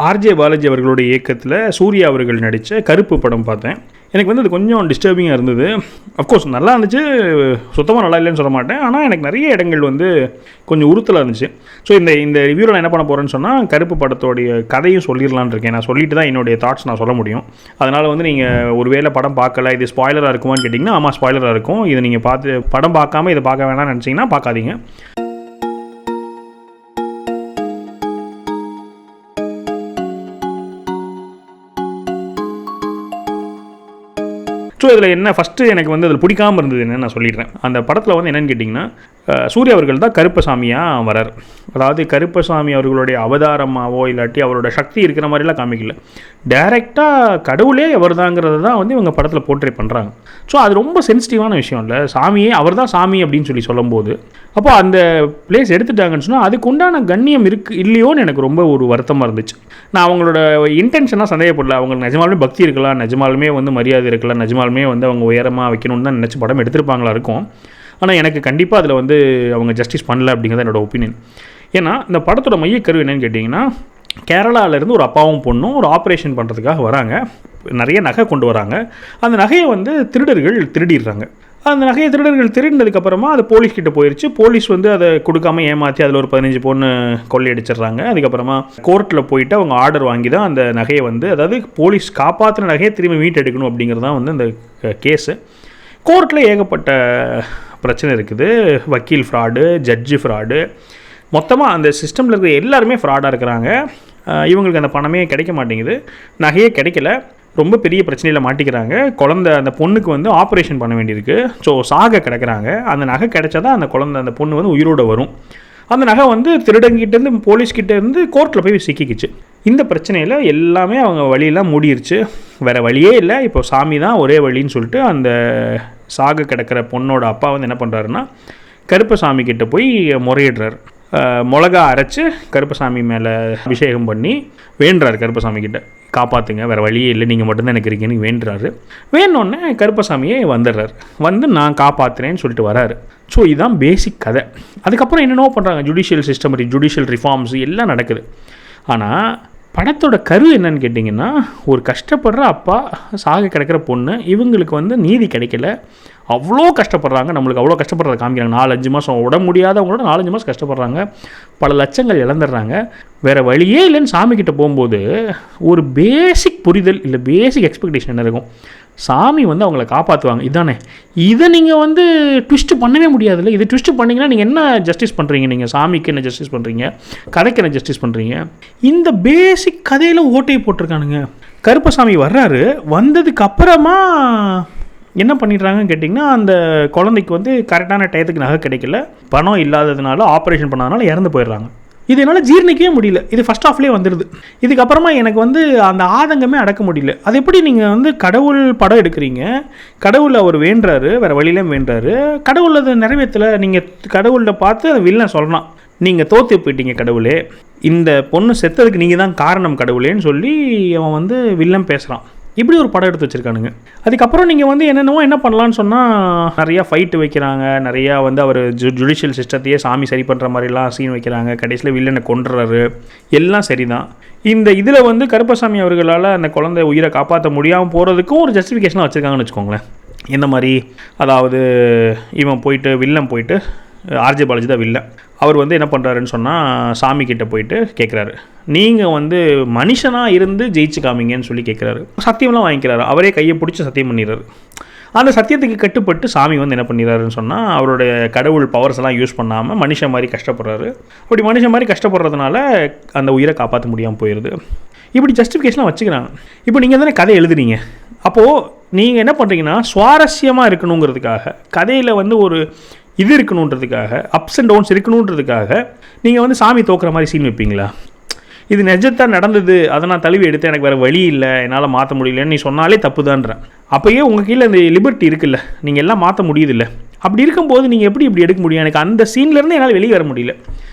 RJ Balaji அவர்களுடைய இயக்கத்தில் சூர்யா அவர்கள் நடித்த கருப்பு படம் பார்த்தேன். எனக்கு வந்து அது கொஞ்சம் டிஸ்டர்பிங்காக இருந்தது. அஃப்கோர்ஸ் நல்லா இருந்துச்சு, சுத்தமாக நல்லா இல்லைன்னு சொல்ல மாட்டேன். ஆனால் எனக்கு நிறைய இடங்கள் வந்து கொஞ்சம் உறுத்தலாக இருந்துச்சு. ஸோ இந்த ரிவ்யூவில் நான் என்ன பண்ண போகிறேன்னு சொன்னால், கருப்பு படத்தோடைய கதையும் சொல்லிடலான்னு இருக்கேன். நான் சொல்லிட்டு தான் என்னுடைய தாட்ஸ் நான் சொல்ல முடியும். அதனால் வந்து நீங்கள் ஒருவேளை படம் பார்க்கல, இது ஸ்பாய்லராக இருக்குமான்னு கேட்டிங்கன்னா, ஆமாம் ஸ்பாய்லராக இருக்கும். இதை நீங்கள் பார்த்து படம் பார்க்காம இதை பார்க்க வேணாம்னு நினச்சிங்கன்னா பார்க்காதீங்க. ஸோ இதில் என்ன ஃபஸ்ட்டு எனக்கு வந்து அதில் பிடிக்காமல் இருந்தது என்னன்னு நான் சொல்லிடுறேன். அந்த படத்தில் வந்து என்னென்னு கேட்டிங்கன்னா, சூர்யா அவர்கள் தான் கருப்பசாமியாக வரார். அதாவது கருப்பசாமி அவர்களுடைய அவதாரமாவோ இல்லாட்டி அவரோட சக்தி இருக்கிற மாதிரிலாம் காமிக்கல. டைரெக்டாக கடவுளே அவர் தாங்கிறது தான் வந்து இவங்க படத்தில் போர்ட்ரே பண்ணுறாங்க. ஸோ அது ரொம்ப சென்சிட்டிவான விஷயம் இல்லை. சாமியே அவர் தான் சாமி அப்படின்னு சொல்லி சொல்லும்போது, அப்போ அந்த பிளேஸ் எடுத்துட்டாங்கன்னு சொன்னால் அதுக்கு உண்டான கண்ணியம் இல்லையோன்னு எனக்கு ரொம்ப ஒரு வருத்தமாக இருந்துச்சு. நான் அவங்களோட இன்டென்ஷனாக சந்தேகப்படல. அவங்களுக்கு நிஜமாலுமே பக்தி இருக்கலாம், நிஜமாலுமே வந்து மரியாதை இருக்கலாம், நிஜமாலுமே வந்து அவங்க உயரமாக வைக்கணும்னு தான் நினச்சி படம் எடுத்திருப்பாங்களா இருக்கும். ஆனால் எனக்கு கண்டிப்பாக அதில் வந்து அவங்க ஜஸ்டிஸ் பண்ணல அப்படிங்கிறது என்னோடய ஒப்பீனியன். ஏன்னா இந்த படத்தோட மையக்கரு என்னென்னு கேட்டிங்கன்னா, கேரளாவிலேருந்து ஒரு அப்பாவும் பொண்ணும் ஒரு ஆப்ரேஷன் பண்ணுறதுக்காக வராங்க. நிறைய நகை கொண்டு வராங்க. அந்த நகையை வந்து திருடர்கள் திருடிடுறாங்க. அந்த நகையை திருடர்கள் திருடினதுக்கப்புறமா அது போலீஸ்கிட்ட போயிடுச்சு. போலீஸ் வந்து அதை கொடுக்காமல் ஏமாற்றி அதில் ஒரு 15 பொண்ணு கொள்ளையடிச்சிடுறாங்க. அதுக்கப்புறமா கோர்ட்டில் போயிட்டு அவங்க ஆர்டர் வாங்கி தான் அந்த நகையை வந்து, அதாவது போலீஸ் காப்பாற்றின நகையை திரும்பி மீட்டெடுக்கணும் அப்படிங்கிறது தான் வந்து அந்த கேஸு. கோர்ட்டில் ஏகப்பட்ட பிரச்சனை இருக்குது. வக்கீல் ஃப்ராடு, ஜட்ஜு ஃப்ராடு, மொத்தமாக அந்த சிஸ்டமில் இருக்கிற எல்லாருமே ஃப்ராடாக இருக்கிறாங்க. இவங்களுக்கு அந்த பணமே கிடைக்க மாட்டேங்குது, நகையே கிடைக்கல. ரொம்ப பெரிய பிரச்சனையில் மாட்டிக்கிறாங்க. அந்த பொண்ணுக்கு வந்து ஆப்ரேஷன் பண்ண வேண்டியிருக்கு. ஸோ சாக கிடக்கிறாங்க. அந்த நகை கிடைச்சா தான் அந்த பொண்ணு வந்து உயிரோடு வரும். அந்த நகை வந்து திருடங்கிட்டேருந்து போலீஸ்கிட்டேருந்து கோர்ட்டில் போய் சிக்கிக்குச்சு. இந்த பிரச்சனையில் எல்லாமே அவங்க வழியெல்லாம் மூடிருச்சு. வேறு வழியே இல்லை. இப்போ சாமி தான் ஒரே வழின்னு சொல்லிட்டு அந்த சாக கிடக்கிற பொண்ணோட அப்பா வந்து என்ன பண்ணுறாருன்னா, கருப்பசாமி கிட்டே போய் முறையிடுறார். மிளகா அரைச்சி கருப்பசாமி மேலே அபிஷேகம் பண்ணி வேண்டுறாரு. கருப்பசாமி கிட்ட காப்பாற்றுங்க, வேறு வழியே இல்லை, நீங்கள் மட்டும்தான் எனக்கு இருக்கீங்கன்னு வேண்டுறாரு. வேணுன்னே கருப்பசாமியே வந்துடுறாரு. வந்து நான் காப்பாற்றுறேன்னு சொல்லிட்டு வராரு. ஸோ இதுதான் பேசிக் கதை. அதுக்கப்புறம் என்னென்னோ பண்ணுறாங்க. ஜுடிஷியல் சிஸ்டம், ஜுடிஷியல் ரிஃபார்ம்ஸ் எல்லாம் நடக்குது. ஆனால் படத்தோட கரு என்னன்னு கேட்டிங்கன்னா, ஒரு கஷ்டப்படுற அப்பா, சாக கிடக்கிற பொண்ணு, இவங்களுக்கு வந்து நீதி கிடைக்கல. அவ்வளோ கஷ்டப்படுறாங்க. நம்மளுக்கு அவ்வளோ கஷ்டப்படுறத காமிக்கிறாங்க. 4-5 மாதம் உட முடியாதவங்களோட 4-5 மாதம் கஷ்டப்படுறாங்க. பல லட்சங்கள் இழந்துடுறாங்க. வேறு வழியே இல்லைன்னு சாமிக்கிட்ட போகும்போது ஒரு பேசிக் புரிதல் இல்லை, பேசிக் எக்ஸ்பெக்டேஷன் என்ன இருக்கும், சாமி வந்து அவங்கள காப்பாற்றுவாங்க, இதானே. இதை நீங்கள் வந்து ட்விஸ்ட்டு பண்ணவே முடியாதுல்ல. இது ட்விஸ்ட்டு பண்ணிங்கன்னா நீங்கள் என்ன ஜஸ்டிஸ் பண்ணுறீங்க? நீங்கள் சாமிக்கு என்ன ஜஸ்டிஸ் பண்ணுறீங்க? கதைக்கு என்ன ஜஸ்டிஸ் பண்ணுறீங்க? இந்த பேசிக் கதையில் ஓட்டையை போட்டிருக்கானுங்க. கருப்பசாமி வர்றாரு. வந்ததுக்கு அப்புறமா என்ன பண்ணிடுறாங்கன்னு கேட்டிங்கன்னா, அந்த குழந்தைக்கு வந்து கரெக்டான டயத்துக்கு நகை கிடைக்கல, பணம் இல்லாததுனால ஆப்ரேஷன் பண்ணாதனால இறந்து போயிடுறாங்க. இது என்னால் ஜீர்ணிக்கவே முடியல. இது ஃபஸ்ட் ஹாஃப்லேயே வந்துடுது. இதுக்கப்புறமா எனக்கு வந்து அந்த ஆதங்கமே அடக்க முடியல. அது எப்படி நீங்கள் வந்து கடவுள் படம் எடுக்கிறீங்க, கடவுள் அவர் வேண்டுறாரு, வேறு வழியிலேயும் வேண்டுறாரு, கடவுள் அதை நிறைவேற்றலை. நீங்கள் கடவுள்கிட்ட பார்த்து அதை வில்லன் சொல்லலாம், நீங்கள் தோற்று போயிட்டீங்க கடவுளே, இந்த பொண்ணு செத்ததுக்கு நீங்கள் தான் காரணம் கடவுளேன்னு சொல்லி அவன் வந்து வில்லன் பேசுகிறான். இப்படி ஒரு படம் எடுத்து வச்சுருக்கானுங்க. அதுக்கப்புறம் நீங்கள் வந்து என்ன பண்ணலான்னு சொன்னால், நிறையா ஃபைட்டு வைக்கிறாங்க, நிறையா வந்து அவர் ஜுடிஷியல் சிஸ்டத்தையே சாமி சரி பண்ணுற மாதிரிலாம் சீன் வைக்கிறாங்க. கடைசியில் வில்லனை கொன்றுறாரு. எல்லாம் சரிதான். இந்த இதில் வந்து கருப்பசாமி அவர்களால் அந்த குழந்தை உயிரை காப்பாற்ற முடியாமல் போகிறதுக்கும் ஒரு ஜஸ்டிஃபிகேஷனாக வச்சுருக்காங்கன்னு வச்சுக்கோங்களேன். இந்த மாதிரி, அதாவது வில்லன் போயிட்டு ஆர்ஜே பாலாஜி தான் வில்லன். அவர் வந்து என்ன பண்ணுறாருன்னு சொன்னால், சாமி கிட்டே போயிட்டு கேட்குறாரு, நீங்கள் வந்து மனுஷனாக இருந்து ஜெயிச்சு காமிங்கன்னு சொல்லி கேட்குறாரு. சத்தியம்லாம் வாங்கிக்கிறாரு. அவரே கையை பிடிச்சி சத்தியம் பண்ணிடுறாரு. அந்த சத்தியத்துக்கு கட்டுப்பட்டு சாமி வந்து என்ன பண்ணிடுறாருன்னு சொன்னால், அவருடைய கடவுள் பவர்ஸ் எல்லாம் யூஸ் பண்ணாமல் மனுஷன் மாதிரி கஷ்டப்படுறாரு. அப்படி மனுஷன் மாதிரி கஷ்டப்படுறதுனால அந்த உயிரை காப்பாற்ற முடியாமல் போயிடுது. இப்படி ஜஸ்டிஃபிகேஷனாக வச்சுக்கிறாங்க. இப்போ நீங்கள் தானே கதை எழுதுறீங்க. அப்போது நீங்கள் என்ன பண்ணுறீங்கன்னா, சுவாரஸ்யமாக இருக்கணுங்கிறதுக்காக, கதையில் வந்து ஒரு இது இருக்கணுன்றதுக்காக, அப்ஸ் அண்ட் டவுன்ஸ் இருக்கணுன்றதுக்காக நீங்கள் வந்து சாமி தோக்குற மாதிரி சீன் வைப்பீங்களா? இது நிஜத்தான் நடந்தது, அதை நான் தழுவி எடுத்தேன், எனக்கு வேறு வழி இல்லை, என்னால் மாற்ற முடியலன்னு நீ சொன்னாலே தப்பு தான்றேன். அப்போயே உங்கள் கீழே இந்த லிபர்ட்டி இருக்குல்ல, நீங்கள் எல்லாம் மாற்ற முடியுதில்ல. அப்படி இருக்கும்போது நீங்கள் எப்படி இப்படி எடுக்க முடியும்? எனக்கு அந்த சீன்லேருந்து என்னால் வெளியே வர முடியல.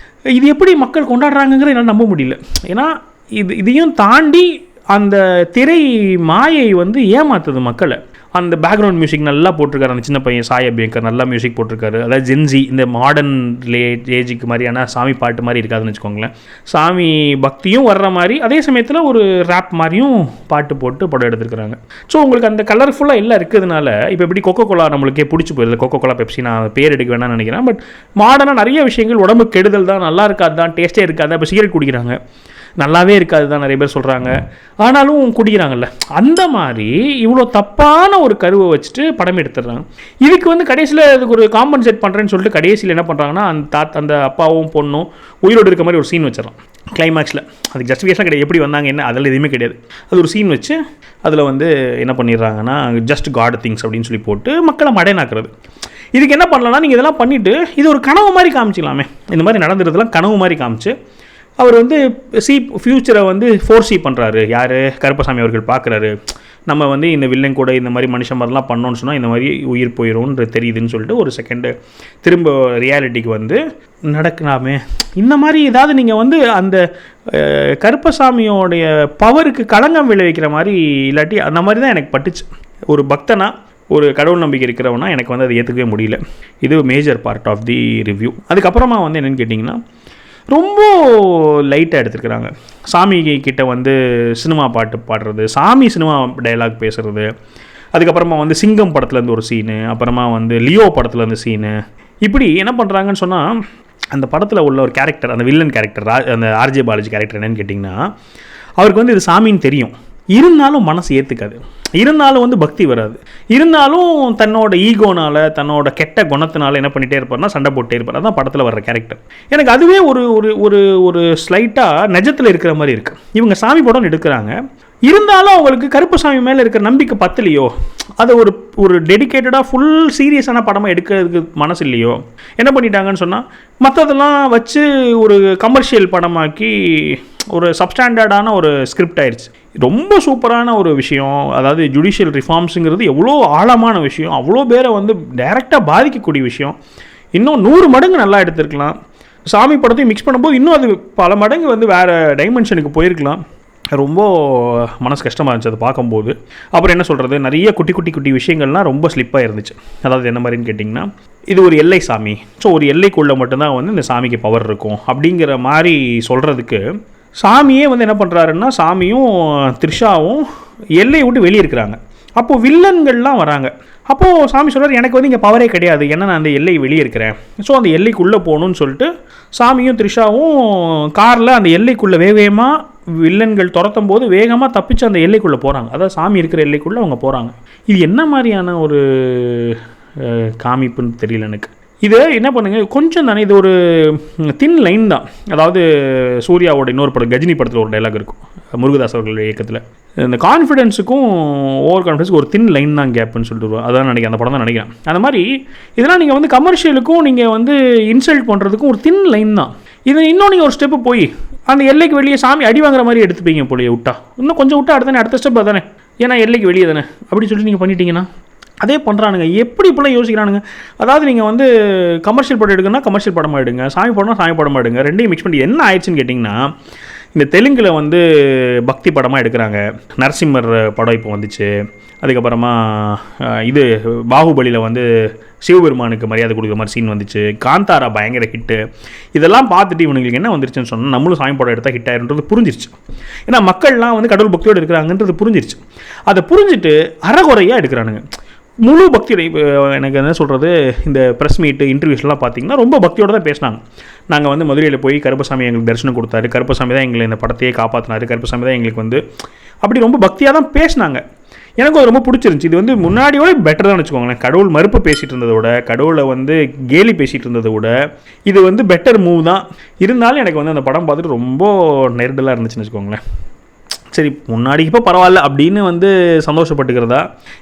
இது எப்படி மக்கள் கொண்டாடுறாங்கங்கிற என்னால் நம்ப முடியல. ஏன்னா இதையும் தாண்டி அந்த திரை மாயை வந்து ஏமாத்துது மக்களை. அந்த பேக்ரவுண்ட் மியூசிக் நல்லா போட்டிருக்காரு அந்த சின்ன பையன் சாய் அபியங்கர், நல்லா மியூசிக் போட்டிருக்காரு. அதாவது ஜென்சி இந்த மாடர்ன் ஏஜுக்கு மாதிரியான சாமி பாட்டு மாதிரி இருக்காதுன்னு வச்சுக்கோங்களேன். சாமி பக்தியும் வர்ற மாதிரி அதே சமயத்தில் ஒரு ரேப் மாதிரியும் பாட்டு போட்டு படம் எடுத்துருக்குறாங்க. ஸோ உங்களுக்கு அந்த கலர்ஃபுல்லாக எல்லாம் இருக்கிறதுனால இப்போ எப்படி கொக்கோ கோலா நம்மளுக்கே பிடிச்சி போயிருது. கொக்கோ கோலா பெப்சி நான் பேர் எடுக்க வேணாம்னு நினைக்கிறேன். பட் மாடர்னாக நிறைய விஷயங்கள் உடம்பு கெடுதல் தான், நல்லா இருக்காது தான், டேஸ்ட்டே இருக்காது. இப்போ சிகரெட் குடிக்கிறாங்க, நல்லாவே இருக்காது தான் நிறைய பேர் சொல்கிறாங்க, ஆனாலும் குடிக்கிறாங்கல்ல. அந்த மாதிரி இவ்வளோ தப்பான ஒரு கருவை வச்சுட்டு படம் எடுத்துடுறாங்க. இதுக்கு வந்து கடைசியில் இதுக்கு ஒரு காம்பன்சேட் பண்ணுறேன்னு சொல்லிட்டு கடைசியில் என்ன பண்ணுறாங்கன்னா அந்த அப்பாவும் பொண்ணும் உயிரோடு இருக்க மாதிரி ஒரு சீன் வச்சிடறான் கிளைமேக்ஸில். அதுக்கு ஜஸ்டிஃபிகேஷன் கிடையாது, எப்படி வந்தாங்க என்ன அதெல்லாம் எதுவுமே கிடையாது. அது ஒரு சீன் வச்சு அதில் வந்து என்ன பண்ணிடுறாங்கன்னா ஜஸ்ட் காட் திங்ஸ் அப்படின்னு சொல்லி போட்டு மக்களை மடையனாக்குறது. இதுக்கு என்ன பண்ணலாம்னா நீங்கள் இதெல்லாம் பண்ணிவிட்டு இது ஒரு கனவு மாதிரி காமிச்சிக்கலாமே. இந்த மாதிரி நடந்துறதுலாம் கனவு மாதிரி காமிச்சு அவர் வந்து ஃப்யூச்சரை வந்து ஃபோர்சி பண்ணுறாரு. யார்? கருப்பசாமி அவர்கள் பார்க்குறாரு, நம்ம வந்து இந்த வில்லன் கூட இந்த மாதிரி மனுஷன் மாதிரிலாம் பண்ணோன்னு சொன்னால் இந்த மாதிரி உயிர் போயிடும்ன்ற தெரியுதுன்னு சொல்லிட்டு ஒரு செகண்டு திரும்ப ரியாலிட்டிக்கு வந்து நடக்கலாமே. இந்த மாதிரி ஏதாவது நீங்கள் வந்து அந்த கருப்பசாமியோடைய பவருக்கு களங்கம் விளைவிக்கிற மாதிரி இல்லாட்டி அந்த மாதிரி தான் எனக்கு பட்டுச்சு. ஒரு பக்தனா, ஒரு கடவுள் நம்பிக்கை இருக்கிறவனா எனக்கு வந்து அதை ஏற்றுக்கவே முடியல. இது major part of the review. அதுக்கப்புறமா வந்து என்னென்னு கேட்டிங்கன்னா ரொம்ப லைட்டாக எடுத்துருக்குறாங்க. சாமி கிட்ட வந்து சினிமா பாட்டு பாடுறது, சாமி சினிமா டைலாக் பேசுகிறது, அதுக்கப்புறமா வந்து சிங்கம் படத்துலேருந்து ஒரு சீனு, அப்புறமா வந்து லியோ படத்துலேருந்து சீனு. இப்படி என்ன பண்ணுறாங்கன்னு சொன்னால் அந்த படத்தில் உள்ள ஒரு கேரக்டர், அந்த வில்லன் கேரக்டர், அந்த ஆர்ஜே பாலாஜி கேரக்டர் என்னென்னு கேட்டிங்கன்னா அவருக்கு வந்து இது சாமின்னு தெரியும், இருந்தாலும் மனசு ஏற்றுக்காது, இருந்தாலும் வந்து பக்தி வராது, இருந்தாலும் தன்னோட ஈகோனால் தன்னோட கெட்ட குணத்தினால என்ன பண்ணிகிட்டே இருப்பார்னா சண்டை போட்டே இருப்பார். அதான் படத்தில் வர்ற கேரக்டர். எனக்கு அதுவே ஒரு ஒரு ஒரு ஸ்லைட்டாக நிஜத்தில் இருக்கிற மாதிரி இருக்குது. இவங்க சாமி படம் எடுக்கிறாங்க, இருந்தாலும் அவங்களுக்கு கருப்பசாமி மேலே இருக்கிற நம்பிக்கை பத்தலையோ, அதை ஒரு டெடிக்கேட்டடாக ஃபுல் சீரியஸான படமாக எடுக்கிறதுக்கு மனசு இல்லையோ, என்ன பண்ணிட்டாங்கன்னு சொன்னால் மற்றதெல்லாம் வச்சு ஒரு கமர்ஷியல் படமாக்கி ஒரு சப்ஸ்டாண்டர்டான ஒரு ஸ்கிரிப்ட் ஆயிடுச்சு. ரொம்ப சூப்பரான ஒரு விஷயம். அதாவது ஜுடிஷியல் ரிஃபார்ம்ஸுங்கிறது எவ்வளோ ஆழமான விஷயம், அவ்வளோ பேரை வந்து டைரெக்டாக பாதிக்கக்கூடிய விஷயம். இன்னும் 100 மடங்கு நல்லா எடுத்துருக்கலாம். சாமி படத்தையும் மிக்ஸ் பண்ணும்போது இன்னும் அது பல மடங்கு வந்து வேறு டைமென்ஷனுக்கு போயிருக்கலாம். ரொம்ப மனசு கஷ்டமாக இருந்துச்சு அதை பார்க்கும்போது. அப்புறம் என்ன சொல்கிறது, நிறைய குட்டி குட்டி குட்டி விஷயங்கள்லாம் ரொம்ப ஸ்லிப்பாக இருந்துச்சு. அதாவது என்ன மாதிரின்னு கேட்டிங்கன்னா இது ஒரு எல்லை சாமி, ஸோ ஒரு எல்லைக்குள்ளே மட்டும்தான் வந்து இந்த சாமிக்கு பவர் இருக்கும் அப்படிங்கிற மாதிரி சொல்கிறதுக்கு சாமியே வந்து என்ன பண்ணுறாருன்னா சாமியும் த்ரிஷாவும் எல்லையை விட்டு வெளியே இருக்கிறாங்க. அப்போது வில்லன்கள்லாம் வராங்க. அப்போது சாமி சொல்கிறார் எனக்கு வந்து இங்கே பவரே கிடையாது, ஏன்னா நான் அந்த எல்லை வெளியே இருக்கிறேன், ஸோ அந்த எல்லைக்குள்ளே போகணுன்னு சொல்லிட்டு சாமியும் த்ரிஷாவும் காரில் அந்த எல்லைக்குள்ளே வேகமாக வில்லன்கள் துரத்தும் போது வேகமாக தப்பிச்சு அந்த எல்லைக்குள்ளே போகிறாங்க. அதாவது சாமி இருக்கிற எல்லைக்குள்ளே அவங்க போகிறாங்க. இது என்ன மாதிரியான ஒரு காமிப்புன்னு தெரியல எனக்கு. இது என்ன பண்ணுங்க கொஞ்சம் தானே, இது ஒரு தின் லைன் தான். அதாவது சூர்யாவோட இன்னொரு படம் கஜினி படத்தில் ஒரு டைலாக் இருக்கும் முருகதாஸ் அவர்கள் இயக்கத்தில், இந்த கான்ஃபிடென்ஸுக்கும் ஓவர் கான்ஃபிடென்ஸுக்கும் ஒரு தின் லைன் தான் கேப்புன்னு சொல்லிட்டு அதான் நினைக்கிறேன், அந்த படம் தான் நினைக்கிறேன். அந்த மாதிரி இதெல்லாம் நீங்கள் வந்து கமர்ஷியலுக்கும் நீங்கள் வந்து இன்சல்ட் பண்ணுறதுக்கும் ஒரு தின் லைன் தான். இது இன்னும் நீங்கள் ஒரு ஸ்டெப்பு போய் அந்த எல்லைக்கு வெளியே சாமி அடி வாங்குற மாதிரி எடுத்துப்பீங்க போலியே விட்டா, இன்னும் கொஞ்சம் விட்டா அடுத்த ஸ்டெப் தானே, ஏன்னா எல்லைக்கு வெளியே தானே அப்படின்னு சொல்லிட்டு நீங்கள் பண்ணிட்டீங்கன்னா அதே பண்ணுறானுங்க. எப்படி இப்போலாம் யோசிக்கிறானுங்க. அதாவது நீங்கள் வந்து கமர்ஷியல் படம் எடுக்கணும்னா கமர்ஷியல் படமாக எடுங்க, சாமி படம்னா சாமி படமாக எடுங்க, ரெண்டையும் மிக்ஸ் பண்ணி என்ன ஆயிடுச்சுன்னு கேட்டிங்கன்னா இந்த தெலுங்கில் வந்து பக்தி படமாக எடுக்கிறாங்க. நரசிம்மர் படம் இப்போ வந்துச்சு. அதுக்கப்புறமா இது பாகுபலியில் வந்து சிவபெருமானுக்கு மரியாதை கொடுக்குற மாதிரி சீன் வந்துச்சு. காந்தாரா பயங்கர ஹிட்டு. இதெல்லாம் பார்த்துட்டு இவனுங்களுக்கு என்ன வந்துருச்சுன்னு சொன்னால் நம்மளும் சாமி படம் எடுத்தால் ஹிட் ஆயிருன்றது புரிஞ்சிருச்சு. ஏன்னா மக்கள்லாம் வந்து கடவுள் பக்தியோடு இருக்கிறாங்கன்றது புரிஞ்சிருச்சு. அதை புரிஞ்சுட்டு அறகுறையாக எடுக்கிறானுங்க. முழு பக்தியோட எனக்கு என்ன சொல்கிறது, இந்த ப்ரெஸ் மீட்டு இன்டர்வியூஸ்லாம் பார்த்திங்கன்னா ரொம்ப பக்தியோடு தான் பேசினாங்க. நாங்கள் வந்து மதுரையில் போய் கருப்பசாமி எங்களுக்கு தரிசனம் கொடுத்தாரு, கருப்பசாமி தான் எங்களை இந்த படத்தையே காப்பாற்றினார், கருப்பசாமி தான் எங்களுக்கு வந்து அப்படி ரொம்ப பக்தியாக தான் பேசினாங்க. எனக்கு அது ரொம்ப பிடிச்சிருந்துச்சி. இது வந்து முன்னாடியோட பெட்டர் தான் வச்சுக்கோங்களேன். கடவுள் மறுப்பு பேசிகிட்டு இருந்ததை விட, கடவுளை வந்து கேலி பேசிகிட்டு இருந்ததை விட இது வந்து பெட்டர் மூவ் தான். இருந்தாலும் எனக்கு வந்து அந்த படம் பார்த்துட்டு ரொம்ப நெருடலாக இருந்துச்சுன்னு வச்சுக்கோங்களேன். சரி முன்னாடி இப்போ பரவாயில்ல அப்படின்னு வந்து சந்தோஷப்பட்டுக்கிறதா,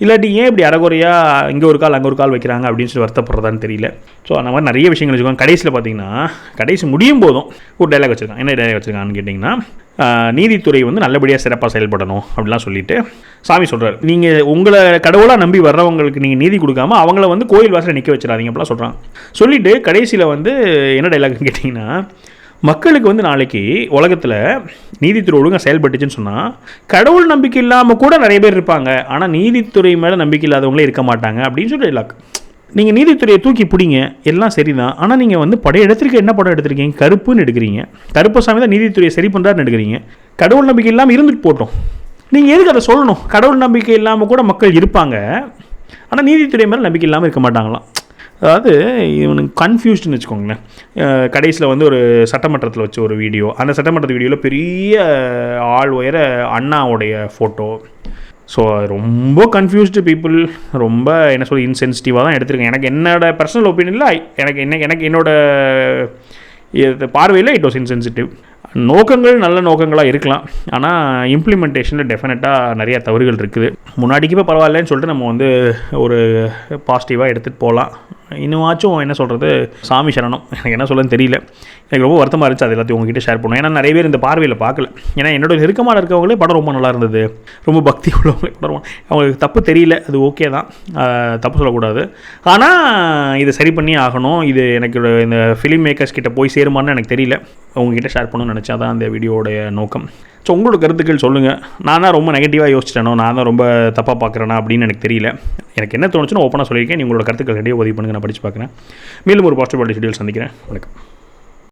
இல்லாட்டி ஏன் இப்படி அறகுறையாக இங்கே ஒரு கால் அங்கே ஒரு கால் வைக்கிறாங்க அப்படின்னு சொல்லி வருத்தப்படுறதான்னு தெரியல. ஸோ அந்த மாதிரி நிறைய விஷயங்கள் வச்சுக்கோங்க. கடைசியில் பார்த்தீங்கன்னா கடைசி முடியும் போதும் ஒரு டைலாக் வச்சுருக்காங்க. என்ன டைலாக் வச்சுருக்காங்கன்னு கேட்டிங்கன்னா நீதித்துறை வந்து நல்லபடியாக சிறப்பாக செயல்படணும் அப்படிலாம் சொல்லிட்டு சாமி சொல்கிறார். நீங்கள் உங்களை கடவுளாக நம்பி வர்றவங்களுக்கு நீங்கள் நீதி கொடுக்காம அவங்கள வந்து கோயில் வாசலில் நிற்க வச்சிடாதீங்க அப்படிலாம் சொல்கிறாங்க. சொல்லிவிட்டு கடைசியில் வந்து என்ன டைலாக்னு கேட்டிங்கன்னா மக்களுக்கு வந்து நாளைக்கு உலகத்தில் நீதித்துறை ஒழுங்காக செயல்பட்டுச்சுன்னு சொன்னால் கடவுள் நம்பிக்கை இல்லாமல் கூட நிறைய பேர் இருப்பாங்க, ஆனால் நீதித்துறை மேலே நம்பிக்கை இல்லாதவங்களே இருக்க மாட்டாங்க அப்படின்னு சொல்லி இல்லாக்கு. நீங்கள் நீதித்துறையை தூக்கி பிடிங்க, எல்லாம் சரிதான். ஆனால் நீங்கள் வந்து படம் எடுத்திருக்க, என்ன படம் எடுத்திருக்கீங்க? கருப்புன்னு எடுக்கிறீங்க. கருப்பசாமி தான் நீதித்துறையை சரி பண்ணுறாருன்னு எடுக்கிறீங்க. கடவுள் நம்பிக்கை இல்லாமல் இருந்துட்டு போட்டோம். நீங்கள் எதுக்கு அதை சொல்லணும்? கடவுள் நம்பிக்கை இல்லாமல் கூட மக்கள் இருப்பாங்க, ஆனால் நீதித்துறை மேலே நம்பிக்கை இல்லாமல் இருக்க மாட்டாங்களாம். அதாவது இவனுக்கு கன்ஃபியூஸ்டுன்னு வச்சுக்கோங்களேன். கடைசியில் வந்து ஒரு சட்டமன்றத்தில் வச்ச ஒரு வீடியோ, அந்த சட்டமன்ற வீடியோவில் பெரிய ஆள் உயர அண்ணாவுடைய ஃபோட்டோ. ஸோ ரொம்ப கன்ஃபியூஸ்டு பீப்புள், ரொம்ப என்ன சொல்ல இன்சென்சிட்டிவாக தான் எடுத்திருக்கேன். எனக்கு என்னோடய பர்சனல் ஒப்பீனியனில் எனக்கு என்னோடய பார்வையில் இட் வாஸ் இன்சென்சிட்டிவ். நோக்கங்கள் நல்ல நோக்கங்களாக இருக்கலாம், ஆனால் இம்ப்ளிமெண்டேஷனில் டெஃபினட்டாக நிறையா தவறுகள் இருக்குது. முன்னாடிக்கு இப்போ பரவாயில்லன்னு சொல்லிட்டு நம்ம வந்து ஒரு பாசிட்டிவாக எடுத்துகிட்டு போகலாம். இன்னுமாச்சும் என்ன சொல்கிறது, சாமி சரணம். எனக்கு என்ன சொல்லன்னு தெரியல. எனக்கு ரொம்ப வருத்தமாக இருந்துச்சு, அது எல்லாத்தையும் உங்ககிட்ட ஷேர் பண்ணுவோம். ஏன்னா நிறைய பேர் இந்த பார்வையில் பார்க்கல. ஏன்னா என்னோட நெருக்கமாக இருக்கவங்களே படம் ரொம்ப நல்லா இருந்தது, ரொம்ப பக்தி உள்ளவங்களே படம், அவங்களுக்கு தப்பு தெரியல, அது ஓகே தான், தப்பு சொல்லக்கூடாது. ஆனால் இதை சரி பண்ணி ஆகணும். இது எனக்கு இந்த ஃபிலிம் மேக்கர்ஸ் கிட்ட போய் சேருமான்னு எனக்கு தெரியல. உங்ககிட்ட ஷேர் பண்ணணும்னு நினச்சா தான் அந்த வீடியோடைய நோக்கம். ஸோ உங்களோட கருத்துக்கள் சொல்லுங்கள். நான் தான் ரொம்ப நெகட்டிவாக யோசிச்சிட்டேனோ, நான் தான் ரொம்ப தப்பாக பார்க்குறேனா அப்படின்னு எனக்கு தெரியல. எனக்கு என்ன தோணுச்சுன்னு ஓப்பனாக சொல்லியிருக்கேன். நீங்களோட கருத்துக்கள் ரெடியாக உதவி பண்ணுங்கள், நான் படித்து பார்க்குறேன். மேலும் ஒரு பாசிட்டிவ் ஷெட்யூல் சந்திக்கிறேன். வணக்கம்.